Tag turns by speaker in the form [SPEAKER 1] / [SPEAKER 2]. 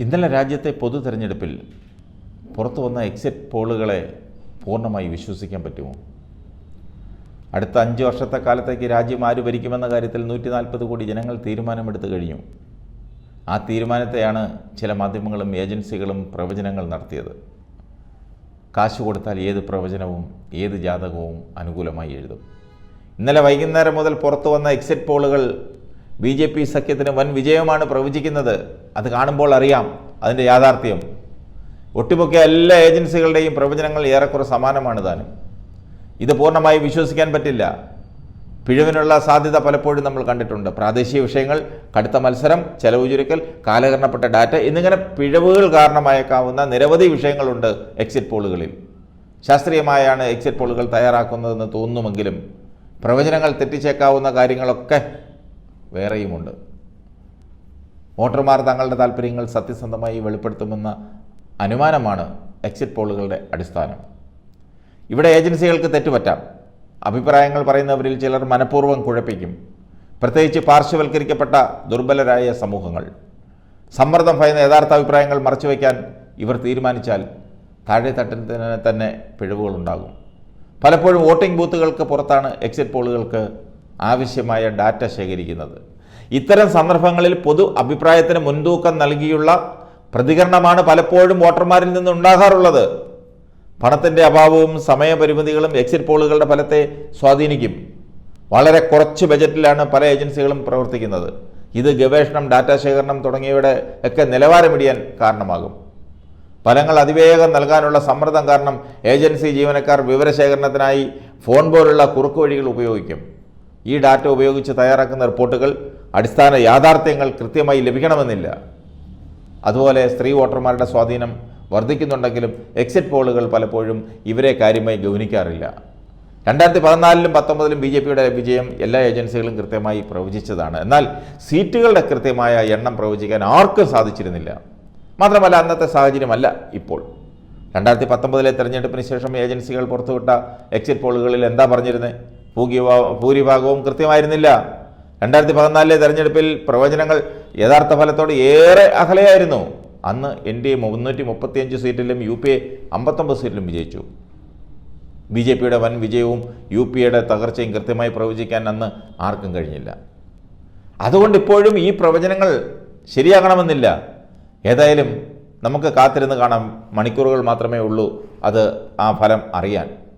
[SPEAKER 1] ഇന്നലെ രാജ്യത്തെ പൊതു തെരഞ്ഞെടുപ്പിൽ പുറത്തു വന്ന എക്സിറ്റ് പോളുകളെ പൂർണ്ണമായി വിശ്വസിക്കാൻ പറ്റുമോ? അടുത്ത 5 വർഷത്തെ കാലത്തേക്ക് രാജ്യം ആര് ഭരിക്കുമെന്ന കാര്യത്തിൽ 140 കോടി ജനങ്ങൾ തീരുമാനമെടുത്തു കഴിഞ്ഞു. ആ തീരുമാനത്തെയാണ് ചില മാധ്യമങ്ങളും ഏജൻസികളും പ്രവചനങ്ങൾ നടത്തിയത്. കാശ് കൊടുത്താൽ ഏത് പ്രവചനവും ഏത് ജാതകവും അനുകൂലമായി എഴുതും. ഇന്നലെ വൈകുന്നേരം മുതൽ പുറത്തു വന്ന എക്സിറ്റ് പോളുകൾ BJP സഖ്യത്തിന് വൻ വിജയമാണ് പ്രവചിക്കുന്നത്. അത് കാണുമ്പോൾ അറിയാം അതിൻ്റെ യാഥാർത്ഥ്യം. ഒട്ടുമുക്ക എല്ലാ ഏജൻസികളുടെയും പ്രവചനങ്ങൾ ഏറെക്കുറെ സമാനമാണ് താനും. ഇത് പൂർണ്ണമായി വിശ്വസിക്കാൻ പറ്റില്ല. പിഴവിനുള്ള സാധ്യത പലപ്പോഴും നമ്മൾ കണ്ടിട്ടുണ്ട്. പ്രാദേശിക വിഷയങ്ങൾ, കടുത്ത മത്സരം, ചെലവ് ചുരുക്കൽ, കാലഹരണപ്പെട്ട ഡാറ്റ എന്നിങ്ങനെ പിഴവുകൾ കാരണമായേക്കാവുന്ന നിരവധി വിഷയങ്ങളുണ്ട് എക്സിറ്റ് പോളുകളിൽ. ശാസ്ത്രീയമായാണ് എക്സിറ്റ് പോളുകൾ തയ്യാറാക്കുന്നതെന്ന് തോന്നുമെങ്കിലും പ്രവചനങ്ങൾ തെറ്റിച്ചേക്കാവുന്ന കാര്യങ്ങളൊക്കെ വേറെയുമുണ്ട്. വോട്ടർമാർ തങ്ങളുടെ താല്പര്യങ്ങൾ സത്യസന്ധമായി വെളിപ്പെടുത്തുമെന്ന അനുമാനമാണ് എക്സിറ്റ് പോളുകളുടെ അടിസ്ഥാനം. ഇവിടെ ഏജൻസികൾക്ക് തെറ്റുപറ്റാം. അഭിപ്രായങ്ങൾ പറയുന്നവരിൽ ചിലർ മനഃപൂർവ്വം കുഴപ്പിക്കും. പ്രത്യേകിച്ച് പാർശ്വവൽക്കരിക്കപ്പെട്ട ദുർബലരായ സമൂഹങ്ങൾ. സമ്മർദ്ദം ഭയന്ന യഥാർത്ഥ അഭിപ്രായങ്ങൾ മറച്ചുവെക്കാൻ ഇവർ തീരുമാനിച്ചാൽ താഴെത്തട്ടിന് തന്നെ പിഴവുകളുണ്ടാകും. പലപ്പോഴും വോട്ടിംഗ് ബൂത്തുകൾക്ക് പുറത്താണ് എക്സിറ്റ് പോളുകൾക്ക് ആവശ്യമായ ഡാറ്റ ശേഖരിക്കുന്നത്. ഇത്തരം സന്ദർഭങ്ങളിൽ പൊതു അഭിപ്രായത്തിന് മുൻതൂക്കം നൽകിയുള്ള പ്രതികരണമാണ് പലപ്പോഴും വോട്ടർമാരിൽ നിന്നുണ്ടാകാറുള്ളത്. പണത്തിൻ്റെ അഭാവവും സമയപരിമിതികളും എക്സിറ്റ് പോളുകളുടെ ഫലത്തെ സ്വാധീനിക്കും. വളരെ കുറച്ച് ബജറ്റിലാണ് പല ഏജൻസികളും പ്രവർത്തിക്കുന്നത്. ഇത് ഗവേഷണം, ഡാറ്റാ ശേഖരണം തുടങ്ങിയവയുടെ ഒക്കെ നിലവാരമിടിയാൻ കാരണമാകും. ഫലങ്ങൾ അതിവേഗം നൽകാനുള്ള സമ്മർദ്ദം കാരണം ഏജൻസി ജീവനക്കാർ വിവരശേഖരണത്തിനായി ഫോൺ പോലുള്ള കുറുക്കുവഴികൾ ഉപയോഗിക്കും. ഈ ഡാറ്റ ഉപയോഗിച്ച് തയ്യാറാക്കുന്ന റിപ്പോർട്ടുകൾ അടിസ്ഥാന യാഥാർത്ഥ്യങ്ങൾ കൃത്യമായി ലഭിക്കണമെന്നില്ല. അതുപോലെ സ്ത്രീ വോട്ടർമാരുടെ സ്വാധീനം വർദ്ധിക്കുന്നുണ്ടെങ്കിലും എക്സിറ്റ് പോളുകൾ പലപ്പോഴും ഇവരെ കാര്യമായി ഗൗനിക്കാറില്ല. 2014-ലും 2019-ലും BJPയുടെ വിജയം എല്ലാ ഏജൻസികളും കൃത്യമായി പ്രവചിച്ചതാണ്. എന്നാൽ സീറ്റുകളുടെ കൃത്യമായ എണ്ണം പ്രവചിക്കാൻ ആർക്കും സാധിച്ചിരുന്നില്ല. മാത്രമല്ല, അന്നത്തെ സാഹചര്യമല്ല ഇപ്പോൾ. 2019-ലെ തെരഞ്ഞെടുപ്പിന് ശേഷം ഏജൻസികൾ പുറത്തുവിട്ട എക്സിറ്റ് പോളുകളിൽ എന്താ പറഞ്ഞിരുന്നത്? ഭൂരിഭാഗവും കൃത്യമായിരുന്നില്ല. 2014-ലെ തെരഞ്ഞെടുപ്പിൽ പ്രവചനങ്ങൾ യഥാർത്ഥ ഫലത്തോട് ഏറെ അകലെയായിരുന്നു. അന്ന് NDA 335 സീറ്റിലും UPA 59 സീറ്റിലും വിജയിച്ചു. BJPയുടെ വൻ വിജയവും UPAയുടെ തകർച്ചയും കൃത്യമായി പ്രവചിക്കാൻ അന്ന് ആർക്കും കഴിഞ്ഞില്ല. അതുകൊണ്ട് ഇപ്പോഴും ഈ പ്രവചനങ്ങൾ ശരിയാകണമെന്നില്ല. ഏതായാലും നമുക്ക് കാത്തിരുന്ന് കാണാം. മണിക്കൂറുകൾ മാത്രമേ ഉള്ളൂ ആ ഫലം അറിയാൻ.